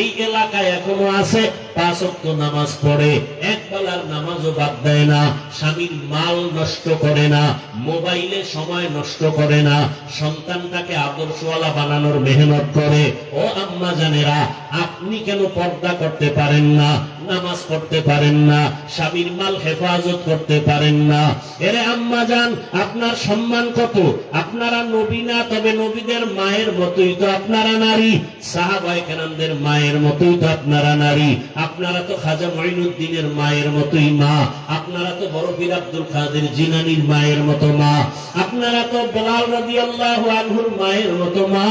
এই এলাকায় এখনো আছে, 5 ওয়াক্ত নামাজ পড়ে, এক বেলার নামাজও বাদ দেয় না, স্বামীর মাল নষ্ট করে না, মোবাইলে সময় নষ্ট করে না, সন্তানটাকে আদর্শওয়ালা বানানোর মেহনত করে। ও আম্মা জানেরা, আপনি কেন পর্দা করতে পারেন না, নামাজ পড়তে পারেন না, স্বামীর মাল হেফাজত করতে পারেন না? এরে আম্মা জান, আপনার সম্মান কত? আপনারা নবী না, তবে নবীদের মায়ের মতোই তো আপনারা নারী, সাহাবায়ে কেরামদের মায়ের মতোই তো আপনারা নারী। আপনারা তো খাজা মঈনুদ্দিনের মায়ের মতোই মা, আপনারা তো বড় পীর আব্দুল কাদের জিলানীর মায়ের মতো মা, আপনারা তো বেলাল রাদিয়াল্লাহু আনহুর মায়ের মতো মা,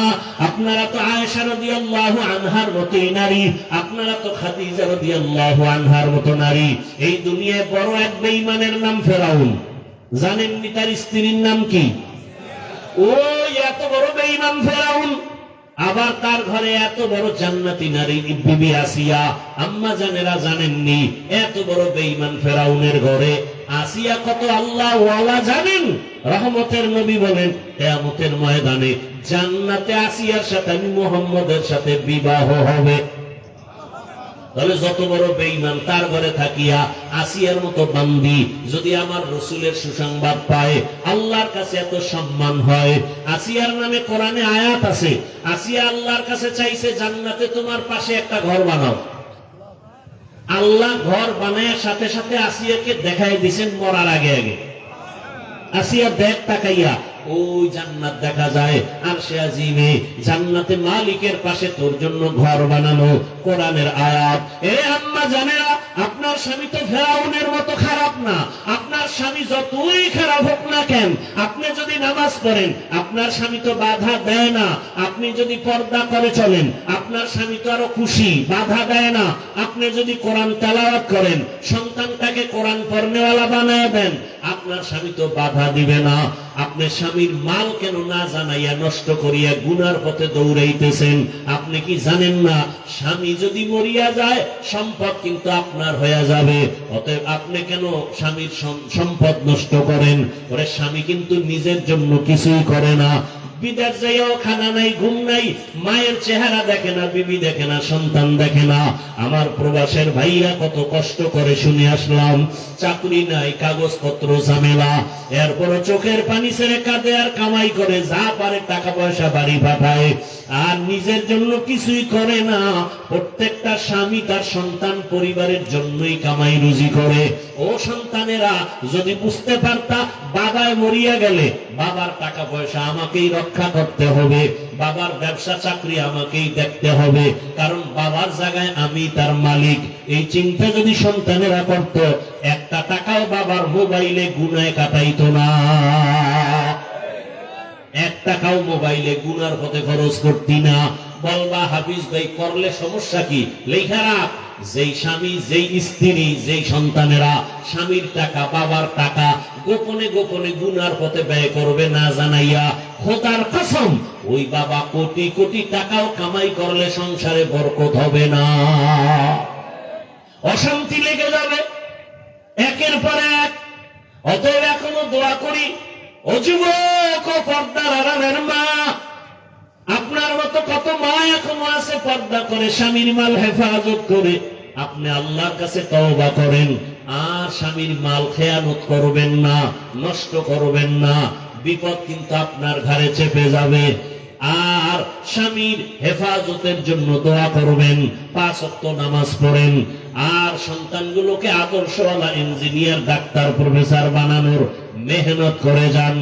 আপনারা তো আয়েশা রাদিয়াল্লাহু আনহার মতোই নারী, আপনারা তো খাদিজা রাদিয়াল্লাহু আনহার মতো নারী। এই দুনিয়ায় বড় এক বেঈমানের নাম ফেরাউন, জানেননি তার স্ত্রীর নাম কি? ওই এত বড় বেঈমান ফেরাউন, আবার তার ঘরে এত বড় জান্নাতি নারী বিবি আসিয়া। আম্মা জানেরা জানেননি, এত বড় বেঈমান ফেরাউনের ঘরে আসিয়া কত আল্লাহ ওয়ালা জানেন? রহমতের নবী বলেন, কিয়ামতের ময়দানে জান্নাতে আসিয়ার সাথে আমি মুহাম্মদের সাথে বিবাহ হবে। তাহলে যত বড় বেঈমান, তার ঘরে থাকিয়া আসিয়ার মতো বান্দি যদি আমার রসুলের সুসংবাদ পায়, আল্লাহর কাছে এত সম্মান হয়। আসিয়ার নামে কোরআনে আয়াত আছে, আসিয়া আল্লাহর কাছে চাইছে, জান্নাতে তোমার পাশে একটা ঘর বানাও। আল্লাহ ঘর বানায় সাথে সাথে আসিয়াকে দেখাই দিছেন মরার আগে আগে। আসিয়া দেখ তাকাইয়া, ওই জান্নাত দেখা যায়, আরশে আজিমে জান্নাতে মালিকের পাশে তোর জন্য ঘর বানানো, কোরআনের আয়াত। এ আম্মা জানেরা, আপনার স্বামী তো ফেরাউনের মতো খারাপ না। আপনার স্বামী যতই খারাপ হোক না কেন, আপনি যদি নামাজ পড়েন, আপনার স্বামী তো বাধা দেয় না। আপনি যদি পর্দা করে চলেন, আপনার স্বামী তো আরো খুশি, বাধা দেয় না। আপনি যদি কোরআন তেলাওয়াত করেন, সন্তানটাকে কোরআন পড়নেওয়ালা বানায় দেন, আপনার স্বামী তো বাধা দিবে না। আপনি স্বামীর মাল কেন না জানাইয়া নষ্ট করিয়া গুনার পথে দৌড়াইতেছেন? আপনি কি জানেন না, স্বামী যদি মরিয়া যায়, সম্পদ কিন্তু আপনার হয়ে যাবে। অতএব আপনি কেন স্বামীর সম্পদ নষ্ট করেন? ওরে স্বামী কিন্তু নিজের জন্য কিছুই করে না, বিদেশ যাইও খানা নাই, ঘুম নাই, মায়ের চেহারা দেখে না, বিবি দেখে না, সন্তান দেখে না। আমার প্রবাসের ভাইরা কত কষ্ট করে শুনে আসলাম, চাকরি নাই, কাগজপত্র ঝামেলা, এরপরও চোখের পানি ছেড়ে কাঁদে আর কামাই করে, যা পারে টাকা পয়সা বাড়ি পাঠায়, আর নিজের জন্য কিছুই করে না। প্রত্যেকটা স্বামী তার সন্তান পরিবারের জন্যই কামাই রুজি করে। ও সন্তানেরা, যদি বুঝতে পারতা বাবায় মরিয়া গেলে বাবার টাকা পয়সা আমাকেই রক্ষা করতে হবে, বাবার ব্যবসা চাকরি আমাকেই দেখতে হবে, কারণ বাবার জায়গায় আমি তার মালিক, এই চিন্তা যদি সন্তানেরা করত, একটা টাকাও বাবার মোবাইলে গুনায় কাটাইতো না, এক টাকাও মোবাইলে গুনার পথে খরচ করতি না। বলবা হাফিজ ভাই করলে সমস্যা কি? লেখা রাখ, যেই স্বামী, যেই স্ত্রী, যেই সন্তানেরা স্বামীর টাকা, বাবার টাকা গোপনে গোপনে গুনার পথে ব্যয় করবে না জানাইয়া, খোদার কসম ওই বাবা কোটি কোটি টাকাও কামাই করলে সংসারে বরকত হবে না, অশান্তি লেগে যাবে একের পর এক। অতএব এখনো দোয়া করি, ও যুবক, ও পর্দার আড়ালের মা, আপনার মতো কত মা এখনো আছে পর্দা করে স্বামীর মাল হেফাজত করে। আপনি আল্লাহর কাছে তওবা করেন, আর স্বামীর মাল খেয়ানত করবেন না, নষ্ট করবেন না, বিপদ কিন্তু আপনার ঘাড়ে চেপে যাবে। আর স্বামীর হেফাজতের জন্য দোয়া করবেন, 5 ওয়াক্ত নামাজ পড়েন, আর সন্তানগুলোকে আদর্শওয়ালা ইঞ্জিনিয়ার, ডাক্তার, প্রফেসর বানানোর মেহনত করে যান।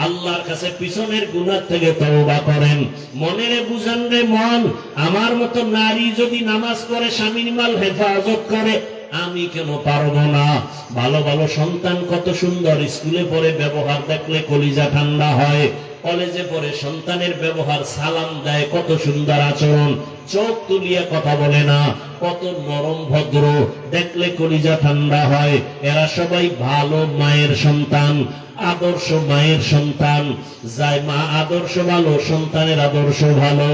আল্লাহর কাছে পিছনের গুনাহ থেকে তওবা করেন। মনের বুঝান রে মন, আমার মতো নারী যদি নামাজ পড়ে, স্বামীর মাল হেফাজত করে, আমি কেন পারবো না? ভালো ভালো সন্তান কত সুন্দর, স্কুলে পড়ে ব্যবহার দেখলে কলিজা ঠান্ডা হয়, কলেজে পড়ে সন্তানের ব্যবহার, সালাম দেয়, কত সুন্দর আচরণ, চোখ তুলিয়ে কথা বলে না, কত নরম ভদ্র, দেখলে কলিজা ঠান্ডা হয়। এরা সবাই ভালো মায়ের সন্তান, আদর্শ মায়ের সন্তান। যায় মা আদর্শ ভালো, সন্তানের আদর্শ ভালো।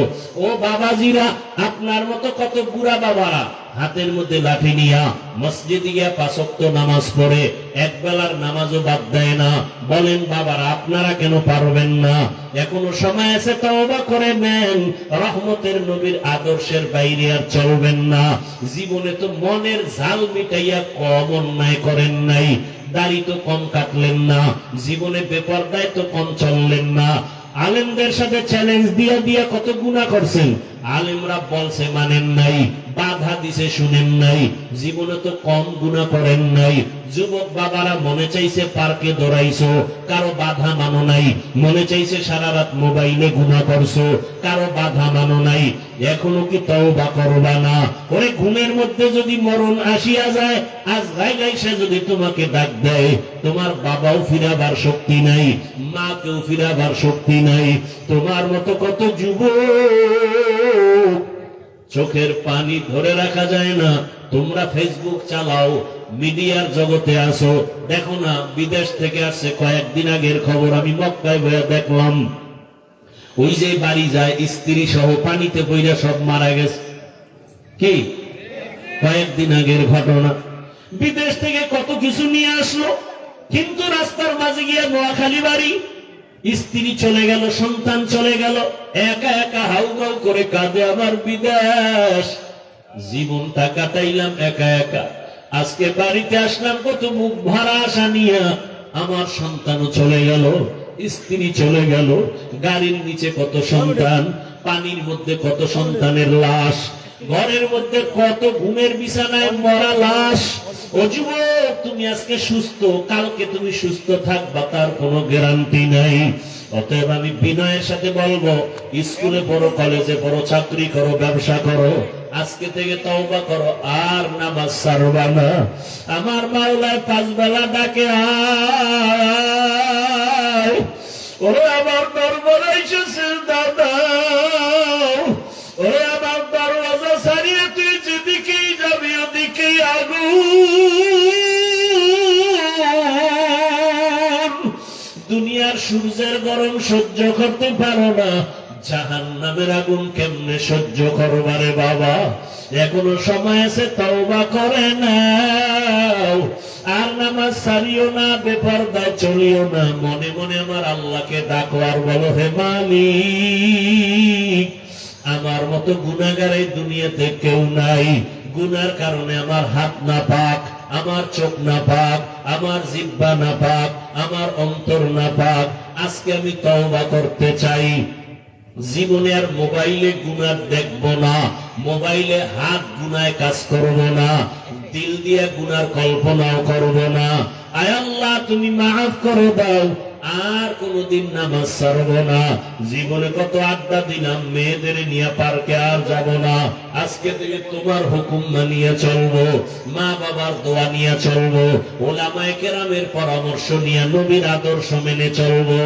ও বাবাজিরা, আপনার মতো কত বুড়া বাবারা হাতের মধ্যে লাঠি নিয়া মসজিদে গিয়া 5 ওয়াক্ত নামাজ পড়ে, এক বেলার নামাজও বাদ দেয় না। বলেন বাবারা, আপনারা কেন পারবেন না? এখনো সময় আছে, তওবা করে নেন। রহমতের নবীর আদর্শের বাইরে আর চলবেন না। জীবনে তো মনের ঝাল মিটাইয়া কম অন্যায় করেন নাই, দাড়ি তো কম কাটলেন না, জীবনে বেপরদায় তো কম চললেন না। আলেমদের সাথে চ্যালেঞ্জ দিয়া দিয়া কত গুনাহ করছেন, আলেমরা বলছে মানেন নাই, বাধা দিছে শুনেন নাই, জীবনে তো কম গুনাহ করেন নাই। যুবক বাবারা, মনে চাইছে পার্কে দৌড়াইছো, কারো বাধা মানো নাই, মনে চাইছে সারা রাত মোবাইলে গুনাহ করছো, কারো বাধা মানো নাই। এখনো কি তওবা করবা না? ওরে ঘুমের মধ্যে যদি মরণ আসিয়া যায়, আজরাইল আইসা যদি তোমাকে ডাক দেয়, তোমার বাবাও ফিরাবার শক্তি নাই, মাকেও ফিরাবার শক্তি নাই। তোমার মতো কত যুবক, চোখের পানি ধরে রাখা যায় না। তোমরা ফেসবুক চালাও, মিডিয়ার জগতে আসো, দেখো না বিদেশ থেকে আসছে, কয়েকদিন আগের খবর আমি মক্কায় বইয়া দেখলাম, ওই যে বাড়ি যায় স্ত্রী সহ পানিতে পইরা সব মারা গেছে। কি কয়েকদিন আগের ঘটনা। বিদেশ থেকে কত কিছু নিয়ে আসলো, কিন্তু রাস্তার মাঝে গিয়ে নোয়াখালী বাড়ি, স্ত্রী চলে গেল, সন্তান চলে গেল, একা একা হাউগাউ করে কাঁদে, আমার বিদেশ, জীবনটা কাটাইলাম একা একা, আজকে বাড়িতে আসলাম কত মুখ ভরা আশা নিয়ে, আমার সন্তানও চলে গেল, স্ত্রী চলে গেল, গাড়ির নিচে কত সন্তান, পানির মধ্যে কত সন্তানের লাশ, ঘরের মধ্যে কত ঘুমের বিছানায় মরা লাশ। ও যুবক, তুমি আজকে সুস্থ, কালকে তুমি সুস্থ থাকবা তার কোনো গ্যারান্টি নাই। অতএব আমি বিনয়ের সাথে বলবো, স্কুলে পড়ো, কলেজে পড়ো, চাকরি করো, ব্যবসা করো, আজকে থেকে তওবা করো, আর নামাজ ছাড়বা না। আমার মাওলায় 5 বেলা ডাকে, আয় ওরে আমার দরবারে এসেছে দাদা, ওরে আমার দরওয়াজা ছাড়িয়ে তুই যেদিকেই যাবি ওদিকেই আগুন। দুনিয়ার সূর্যের গরম সহ্য করতে পারো না, জাহান্নামের আগুন কেমনে সহ্য করবারে বাবা? এখনো সময় আছে, তওবা করে নাও। আর নামাজ ছাড়িও না, বেপরদায় চলিও না। মনে মনে আমার আল্লাহকে ডাকো আর বলো, হে মালিক, আমার মতো গুনাহগার এই দুনিয়াতে কেউ নাই। গুনার কারণে আমার হাত না পাক, আমার চোখ না পাক, আমার জিহ্বা না পাক, আমার অন্তর না পাক। আজকে আমি তওবা করতে চাই। জীবনে আর মোবাইলে গুনাহ দেখব না, মোবাইলে হাত গুনায় কাজ করব না, দিল দিয়ে গুনার কল্পনাও করব না। আয় আল্লাহ, তুমি মাফ করে দাও, আর কোনদিন নামাজ ছাড়ব না। জীবনে কত আড্ডা দিলাম, মেয়েদের নিয়ে পার্কে আর যাব না। আজকে থেকে তোমার হুকুম মানিয়ে চলবো, মা বাবার দোয়া নিয়ে চলবো, ওলামায়ে কেরামের পরামর্শ নিয়ে নবীর আদর্শ মেনে চলবো,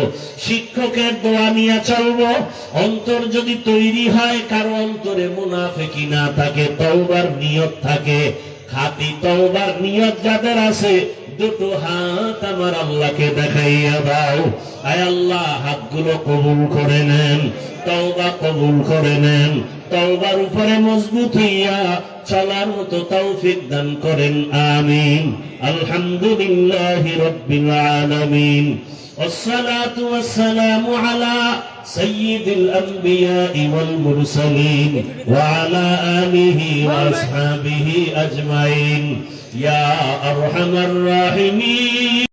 শিক্ষকের দোয়া নিয়ে চলবো। অন্তর যদি তৈরি হয়, কারো অন্তরে মুনাফিকি না থাকে, তওবার নিয়ত থাকে, খাঁটি তওবার নিয়ত যাদের আছে, দুটো হাত আমার আল্লাহকে দেখাইয়া দাও। আয় আল্লাহ, হাতগুলো কবুল করে নেন, তওবা কবুল করে নেন, তওবার উপরে মজবুত হইয়া চলার মতো তৌফিক দান করেন, আমিন। আলহামদুলিল্লাহি রাব্বিল আলামিন। والصلاة والسلام على سيد الأنبياء والمرسلين وعلى آله وأصحابه أجمعين يا أرحم الراحمين.